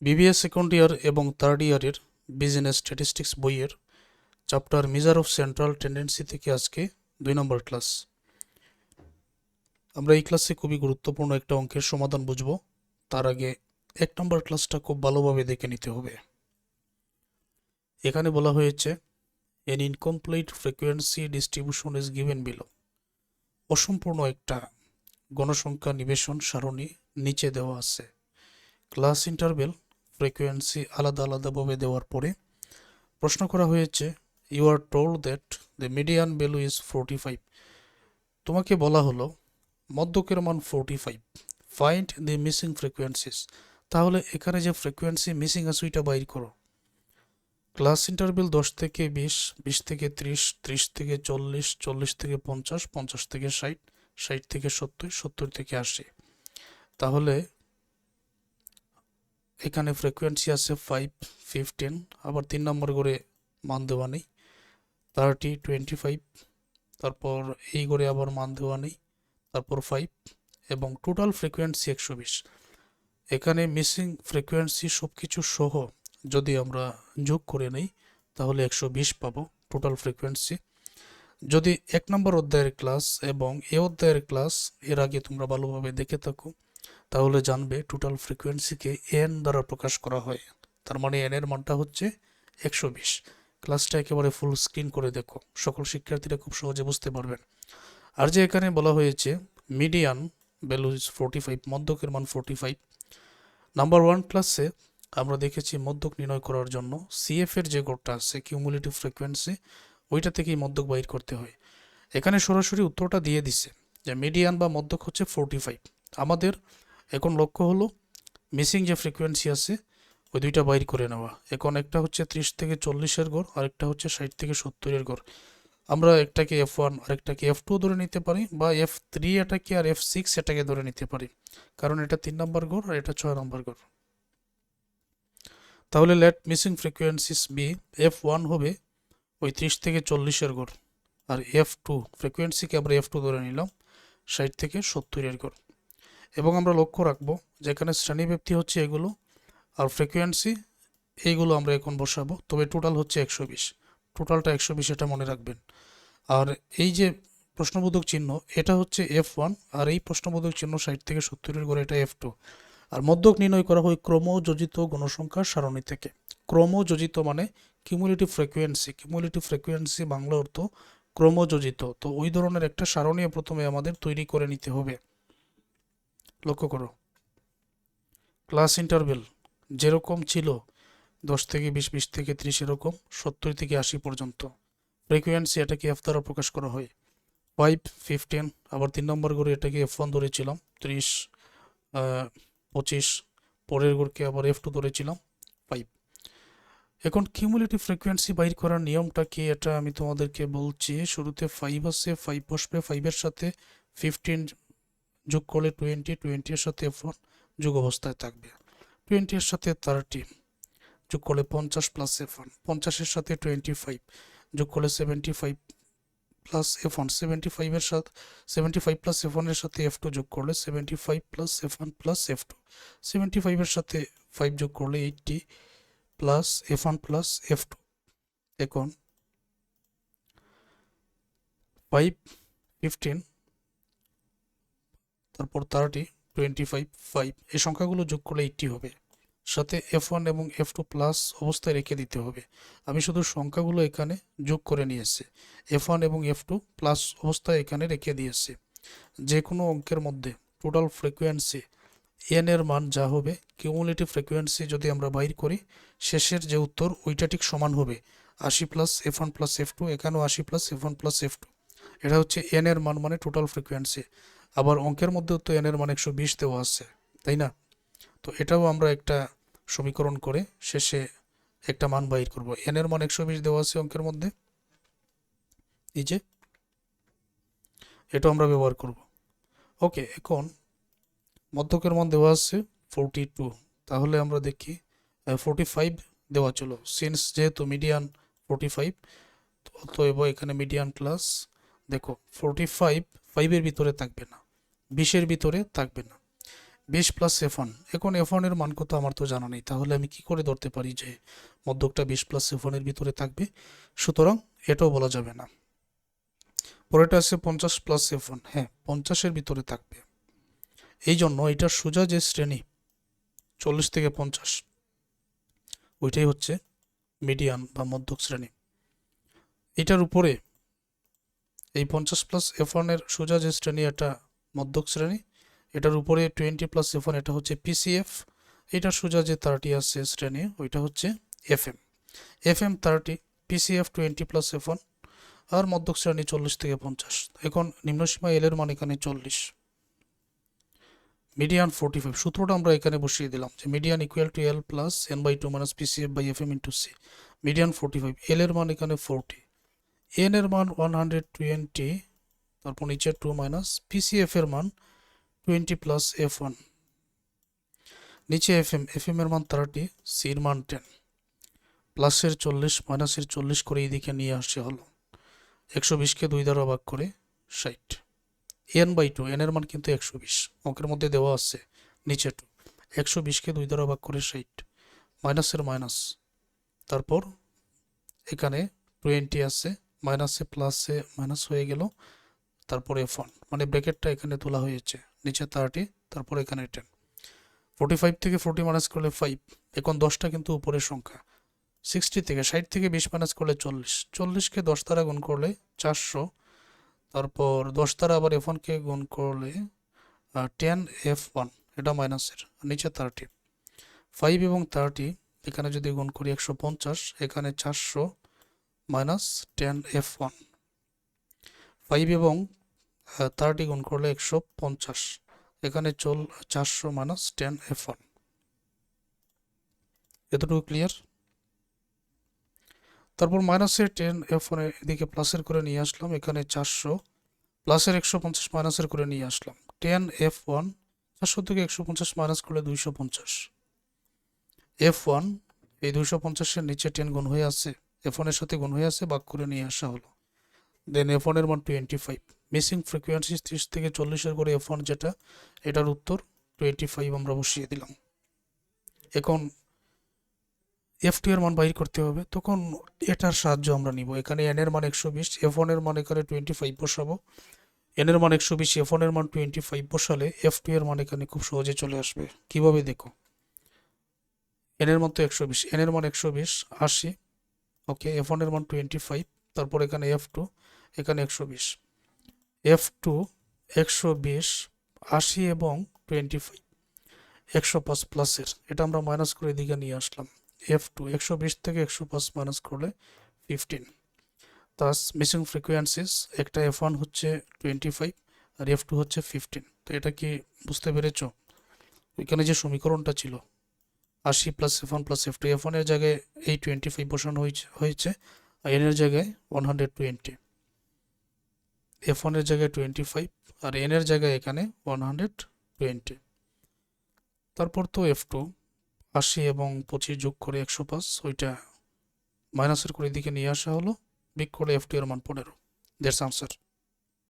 BBA second year এবং third ইয়ারের business statistics বইয়ের chapter measure of central tendency থেকে আজকে 2 নম্বর ক্লাস। আমরা এই ক্লাসে খুবই গুরুত্বপূর্ণ একটা অঙ্কের সমাধান বুঝব। তার আগে 1 নম্বর ক্লাসটা খুব ভালোভাবে দেখে নিতে হবে। এখানে বলা হয়েছে N incomplete frequency distribution is given below. অসম্পূর্ণ একটা গণসংখ্যা নিবেশন সারণী নিচে দেওয়া আছে। ক্লাস ইন্টারভেল ফ্রিকোয়েন্সি আলাদা আলাদাভাবে দেওয়ার পরে প্রশ্ন করা হয়েছে you are told that the median value is 45। তোমাকে বলা হলো মধ্যকের মান 45, ফাইন্ড দি মিসিং ফ্রিকোয়েন্সিস। তাহলে এখানে যে ফ্রিকোয়েন্সি মিসিং আছে ওইটা বাইর করো। ক্লাস ইন্টারভেল 10 থেকে 20, 20 থেকে 30, 30 থেকে 40, 40 থেকে 50, 50 থেকে 60, 60 থেকে 70, 70 থেকে 80। তাহলে এখানে ফ্রিকোয়েন্সি আছে 5, 15, আবার 3 নম্বর করে মান দেওয়া নেই। 30, 25, তারপর এই করে আবার মান দেওয়া নেই, তারপর 5 এবং টোটাল ফ্রিকোয়েন্সি 120। এখানে মিসিং ফ্রিকোয়েন্সি সব কিছু সহ যদি আমরা যোগ করে নেই তাহলে 120 পাবো টোটাল ফ্রিকোয়েন্সি। যদি 1 নম্বর অধ্যায়ের ক্লাস এবং এ অধ্যায়ের ক্লাস এর আগে তোমরা ভালোভাবে দেখে থাকো তাহলে জানবে টোটাল ফ্রিকোয়েন্সিকে এন দ্বারা প্রকাশ করা হয়। তার মানে এন এর মানটা হচ্ছে 120। ক্লাসটা একেবারে ফুল স্ক্রিন করে দেখো, সকল শিক্ষার্থীরা খুব সহজে বুঝতে পারবেন। আর যে এখানে বলা হয়েছে মিডিয়ান ভ্যালু ইজ 45, মধ্যকের মান 45। নাম্বার 1 ক্লাসে আমরা দেখেছি মধ্যক নির্ণয় করার জন্য সিএফ এর যে গড়টা আছে কিউমুলেটিভ ফ্রিকোয়েন্সি, ওইটা থেকেই মধ্যক বাইর করতে হয়। এখানে সরাসরি উত্তরটা দিয়ে দিছে যে মিডিয়ান বা মধ্যক হচ্ছে 45। আমাদের এখন লক্ষ্য হলো মিসিং যে ফ্রিকোয়েন্সি আছে ওই দুইটা বাইর করে নেওয়া। এখন একটা হচ্ছে 30 থেকে 40-এর গড়, আরেকটা হচ্ছে 60 থেকে 70-এর গড়। আমরা একটাকে F1 আরেকটাকে F2 ধরে নিতে পারি, বা F3 এটাকে আর F6 এটাকে ধরে নিতে পারি, কারণ এটা 3 নম্বর গড় আর এটা 6 নম্বর গড়। তাহলে late missing frequencies B, F1 হবে ওই 30 থেকে 40-এর গড়, আর F2 ফ্রিকোয়েন্সিকে আমরা F2 ধরে নিলাম 60 থেকে 70-এর গড়। এবং আমরা লক্ষ্য রাখবো যেখানে শ্রেণীব্যাপ্তি হচ্ছে এগুলো আর ফ্রিকোয়েন্সি এইগুলো আমরা এখন বসাবো, তবে টোটাল হচ্ছে 120। টোটালটা 120 এটা মনে রাখবেন। আর এই যে প্রশ্নবোধক চিহ্ন এটা হচ্ছে F1, আর এই প্রশ্নবোধক চিহ্ন 60 থেকে 70-এর গড়ে এটা F2। আর মধ্যক নির্ণয় করা হয় ক্রমযোজিত গণসংখ্যার সারণী থেকে। ক্রমযোজিত মানে cumulative frequency, cumulative frequency Bangla অর্থ ক্রমযোজিত। তো ওই ধরনের একটা সারণী প্রথমে আমাদের তৈরি করে নিতে হবে। লক্ষ্য করো ক্লাস ইন্টারভেল যেরকম ছিল 10 থেকে 20, 20 থেকে 30, এরকম 70 থেকে 80 পর্যন্ত ফ্রিকোয়েন্সি এটাকে এফ দ্বারা প্রকাশ করা হয়। 5, 15, আবার 3 নম্বর করে এটাকে F1 ধরেছিলাম 30, 25, পরের গড়কে আবার F2 ধরেছিলাম 5। এখন কিউমুলেটিভ ফ্রিকোয়েন্সি বাইর করার নিয়মটা কি এটা আমি তোমাদেরকে বলছি। শুরুতে 5 আছে, 5 বসবে, 5-এর সাথে 15 যোগ করলে 20, 20-এর সাথে F1 যোগ অবস্থায় থাকবে, 20-এর সাথে 30 যোগ করলে 50 প্লাস F1, 50-এর সাথে 25 যোগ করলে 75 প্লাস F1, 75-এর সাথে 75 প্লাস F1-এর সাথে F2 যোগ করলে 75 প্লাস F1 প্লাস F2, 75-এর সাথে 5 যোগ করলে 80 প্লাস F1 প্লাস F2। এখন 5, 15, তারপর 30, 25, 5 এই সংখ্যাগুলো যোগ করলে 80 হবে, সাথে F1 এবং F2 প্লাস অবস্থায় রেখে দিতে হবে। আমি শুধু সংখ্যাগুলো এখানে যোগ করে নিয়েছি, F1 এবং F2 প্লাস অবস্থায় এখানে রেখে দিয়েছি। যে কোনো অঙ্কের মধ্যে টোটাল ফ্রিকোয়েন্সি এন এর মান যা হবে, কিউমুলেটিভ ফ্রিকোয়েন্সি যদি আমরা বাইর করি শেষের যে উত্তর ওইটা ঠিক সমান হবে 80 প্লাস F1 প্লাস F2, এখানেও 80 প্লাস F1 প্লাস F2। এটা হচ্ছে এন এর মান মানে টোটাল ফ্রিকোয়েন্সি। আবার অঙ্কের মধ্যেও তো এন এর মান 120 দেওয়া আছে, তাই না? তো এটাও আমরা একটা সমীকরণ করে শেষে একটা মান বাইর করব। এন এর মান 120 দেওয়া আছে অঙ্কের মধ্যে, এই যে এটা আমরা ব্যবহার করব। ওকে, এখন মধ্যকের মান দেওয়া আছে 42, তাহলে আমরা দেখি 45 দেওয়া চলো, সিন্স যেহেতু মিডিয়ান 45 অতএব এখানে মিডিয়ান ক্লাস। দেখো 45 5-এর ভিতরে থাকবে না, 20-এর ভিতরে থাকবে না, 20 প্লাস F1, এখন F1 এর মান কত আমার তো জানা নেই, তাহলে আমি কি করে ধরতে পারি যে মধ্যকটা 20 প্লাস F1 এর ভিতরে থাকবে? সুতরাং এটাও বলা যাবে না। পরেরটা আছে 50 প্লাস F1, হ্যাঁ 50 এর ভিতরে থাকবে। এই জন্য এটার সোজা যে শ্রেণী 40 থেকে 50, ওইটাই হচ্ছে মিডিয়ান বা মধ্যক শ্রেণী। এটার উপরে এই 50 প্লাস F1 এর সোজা যে শ্রেণী এটা মধ্যক শ্রেণী, এটার উপরে 20 প্লাস F1 এটা হচ্ছে PCF, এটার সোজা যে 30 আছে শ্রেণী ওইটা হচ্ছে FM। FM 30, PCF 20 plus F1, আর মধ্যক শ্রেণী 40 থেকে 50। এখন নিম্নসীমা L এর মান এখানে 40, মিডিয়ান 45। সূত্রটা আমরা এখানে বসিয়ে দিলাম যে median equal to L plus N/2 minus PCF by FM into C। Median 45, L এর মান এখানে 40, N এর মান 120, তারপর নিচে 2 মাইনাস PCF এর মান 20 প্লাস F1, নিচে FM এর মান 30, C এর মান 10, প্লাসের 40 মাইনাসের 40 করে এইদিকে নিয়ে আসে হলো 120কে 2 দ্বারা ভাগ করে 60। N/2, N এর মান কিন্তু 120, অঙ্কের মধ্যে দেওয়া আছে নিচে 2, 120কে 2 দ্বারা ভাগ করে 60, মাইনাসের মাইনাস, তারপর এখানে 20 আছে, মাইনাসে প্লাসে মাইনাস হয়ে গেল, তারপরে F1 মানে ব্র্যাকেটটা এখানে তোলা হয়েছে, নিচে 30, তারপর এখানে 10। 45 থেকে 40 মাইনাস করলে 5, এখন 10টা কিন্তু উপরের সংখ্যা। 60 থেকে 60 থেকে 20 মাইনাস করলে 40, 40কে 10 দ্বারা গুণ করলে 400, তারপর 10 দ্বারা আবার F1কে গুণ করলে 10 F1, এটা মাইনাসের, নিচে 30। 5 এবং 30 এখানে যদি গুণ করি 150, এখানে 400 মাইনাস 10 F1। 5 এবং 30 গুণ করলে 150, এখানে 400 মাইনাস 10 F1। এতটুকু ক্লিয়ার? তারপর মাইনাসের 10 F1 এদিকে প্লাসের করে নিয়ে আসলাম, এখানে 400, প্লাসের 150 মাইনাসের করে নিয়ে আসলাম, 10 F1, 400 থেকে 150 মাইনাস করলে 250, F1 এই 250-এর নিচে 10 গুণ হয়ে আছে, F1 এর সাথে গুণ হয়ে আছে, ভাগ করে নিয়ে আসা হলো। দেন F1 এর মান 25, মিসিং ফ্রিকোয়েন্সি 30 থেকে 40-এর করে F1 যেটা, এটার উত্তর 25 আমরা বসিয়ে দিলাম। এখন F2 এর মান বাইর করতে হবে, তখন এটার সাহায্য আমরা নিব। এখানে N এর মান 120, F1 এর মান এখানে 25 বসাবো, N এর মান 120, F1 এর মান 25 বসালে F2 এর মান এখানে খুব সহজে চলে আসবে। কিভাবে দেখো, N এর মান তো 120, N এর মান 120, 80, ওকে, F1 এর মান 25, তারপর এখানে F2, এখানে 120, F2 120, 80 এবং 25, 105 প্লাসের, এটা আমরা মাইনাস করে এদিকে নিয়ে আসলাম। F2 120 থেকে 105 মাইনাস করলে 15। তাস মিসিং ফ্রিকোয়েন্সিস, একটা F1 হচ্ছে 25 আর F2 হচ্ছে 15। তো এটা কি বুঝতে পেরেছ? ওইখানে যে সমীকরণটা ছিল 80 plus F1 plus F2, F1 এর জায়গায় এই 25 বসানো হয়েছে, আর N এর জায়গায় 120, F1 এর জায়গায় 25 আর N এর জায়গায় এখানে 120। তারপর তো F2 80 এবং 25 যোগ করে 105, ওইটা মাইনাসের করে দিকে নিয়ে আসা হলো, বিগ করে F2 এর মান 15। That's answer.